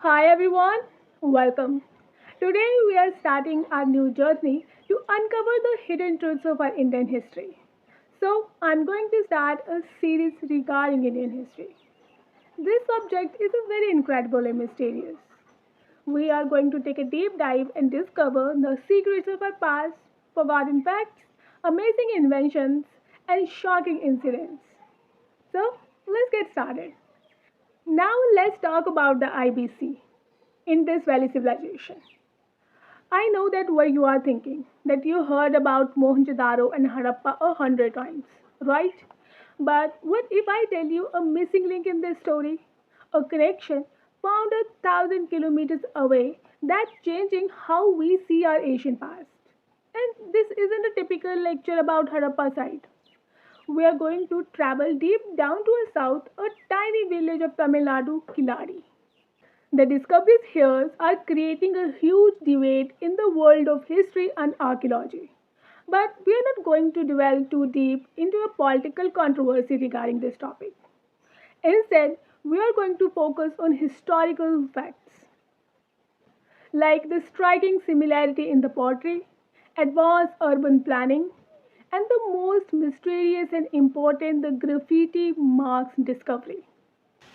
Hi everyone, welcome. Today we are starting our new journey to uncover the hidden truths of our Indian history. So, I'm going to start a series regarding Indian history. This subject is a very incredible and mysterious. We are going to take a deep dive and discover the secrets of our past, forgotten facts, amazing inventions, and shocking incidents. So, let's get started. Now, let's talk about the IBC, Indus Valley Civilization. I know that what you are thinking, that you heard about Mohenjo-daro and Harappa 100 times, right? But what if I tell you a missing link in this story? A connection found 1,000 kilometers away that's changing how we see our ancient past. And this isn't a typical lecture about Harappa site. We are going to travel deep down to a south, a tiny village of Tamil Nadu, Keeladi. The discoveries here are creating a huge debate in the world of history and archaeology. But we are not going to delve too deep into a political controversy regarding this topic. Instead, we are going to focus on historical facts, like the striking similarity in the pottery, advanced urban planning, and the most mysterious and important, the graffiti marks discovery.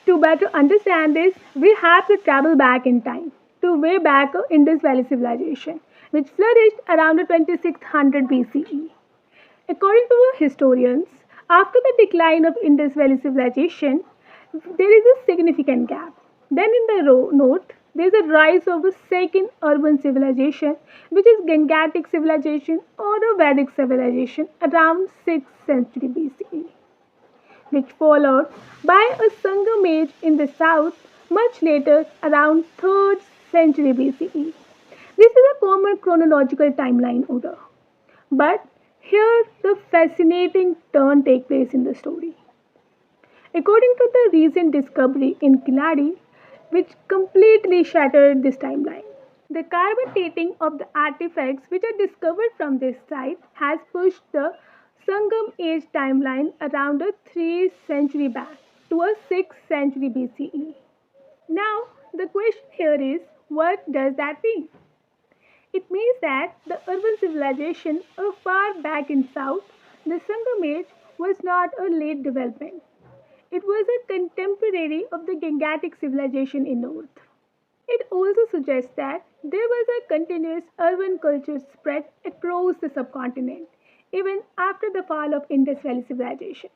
To better understand this, we have to travel back in time to way back Indus Valley Civilization, which flourished around 2600 BCE. According to historians, after the decline of Indus Valley Civilization, there is a significant gap. Then in the north, there is a rise of a second urban civilization, which is Gangatic civilization or a Vedic civilization around 6th century BCE, which followed by a Sangam Age in the south much later around 3rd century BCE. This is a common chronological timeline order. But here the fascinating turn takes place in the story. According to the recent discovery in Keeladi, which completely shattered this timeline. The carbon dating of the artifacts which are discovered from this site has pushed the Sangam Age timeline around a 3rd century back to a 6th century BCE. Now, the question here is, what does that mean? It means that the urban civilization far back in south, the Sangam Age, was not a late development. It was a contemporary of the Gangatic civilization in north. It also suggests that there was a continuous urban culture spread across the subcontinent, even after the fall of Indus Valley civilization.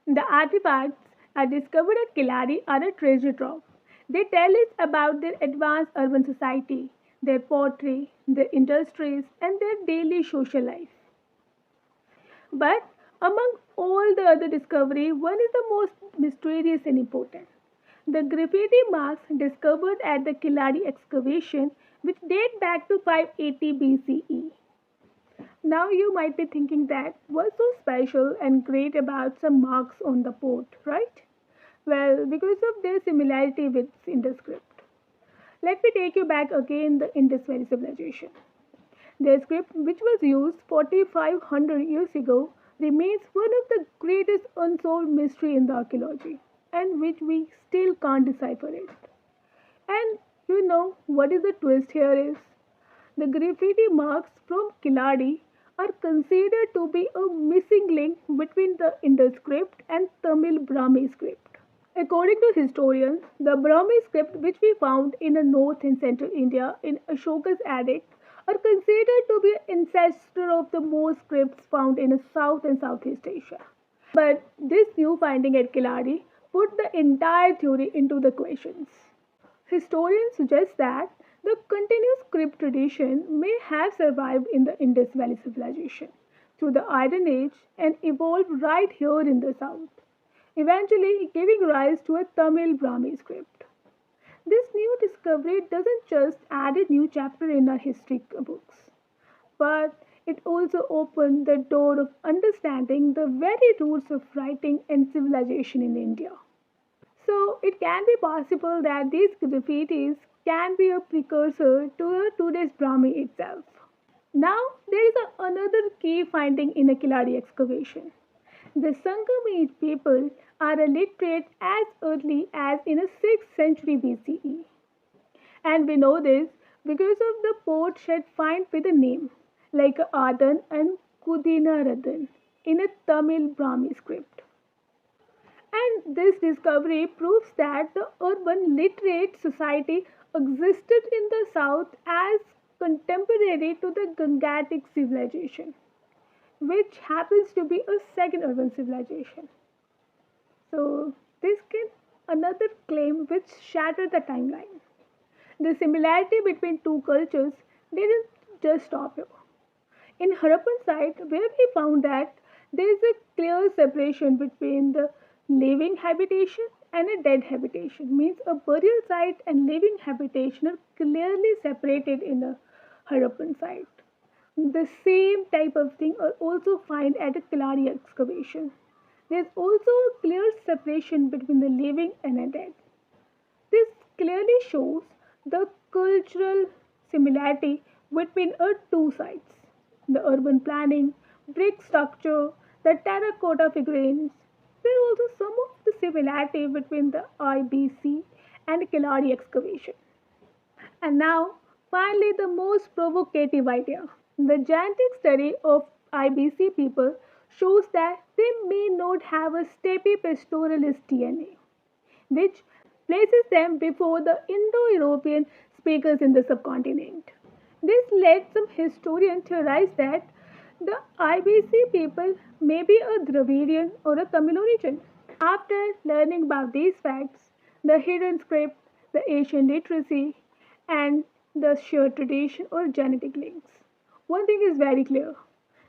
The artifacts are discovered at Keeladi are a treasure trove. They tell us about their advanced urban society, their pottery, their industries, and their daily social life. But among all the other discovery, one is the most mysterious and important. The graffiti marks discovered at the Keeladi excavation, which date back to 580 BCE. Now you might be thinking that what's so special and great about some marks on the pot, right? Well, because of their similarity with Indus script. Let me take you back again the Indus Valley Civilization. Their script, which was used 4,500 years ago, remains one of the greatest unsolved mystery in the archaeology, and which we still can't decipher it. And you know what is the twist here is? The graffiti marks from Keeladi are considered to be a missing link between the Indus script and Tamil Brahmi script. According to historians, the Brahmi script which we found in the north and central India in Ashoka's Attic are considered to be ancestor of the most scripts found in South and Southeast Asia. But this new finding at Keeladi put the entire theory into the questions. Historians suggest that the continuous script tradition may have survived in the Indus Valley Civilization through the Iron Age and evolved right here in the south, eventually giving rise to a Tamil Brahmi script. This new discovery doesn't just add a new chapter in our history books, but it also opened the door of understanding the very roots of writing and civilization in India. So it can be possible that these graffitis can be a precursor to today's Brahmi itself. Now there is another key finding in a Keeladi excavation. The Sangam Age people are literate as early as in a 6th century BCE. And we know this because of the port shed find with a name like Adan and Kudinaradan in a Tamil Brahmi script. And this discovery proves that the urban literate society existed in the south as contemporary to the Gangatic civilization, which happens to be a second urban civilization. So, this can another claim which shattered the timeline. The similarity between two cultures didn't just stop here. In Harappan site, where we found that there is a clear separation between the living habitation and a dead habitation, means a burial site and living habitation are clearly separated in a Harappan site. The same type of thing are also found at a Keeladi excavation. There is also a clear separation between the living and the dead. This clearly shows the cultural similarity between our two sites. The urban planning, brick structure, the terracotta figurines. There are also some of the similarity between the IBC and Keeladi excavation. And now, finally, the most provocative idea. The genetic study of IBC people shows that they may not have a steppe pastoralist DNA, which places them before the Indo European speakers in the subcontinent. This led some historians to theorize that the IBC people may be a Dravidian or a Tamil origin. After learning about these facts, the hidden script, the Asian literacy, and the shared tradition or genetic links, one thing is very clear: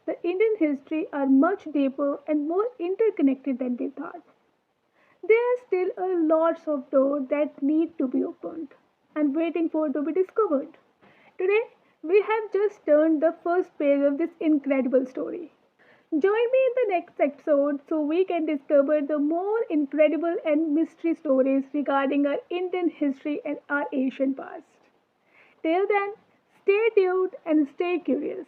the Indian history are much deeper and more interconnected than we thought. There are still a lots of doors that need to be opened and waiting for to be discovered. Today, we have just turned the first page of this incredible story. Join me in the next episode so we can discover the more incredible and mystery stories regarding our Indian history and our Asian past. Till then, stay tuned and stay curious.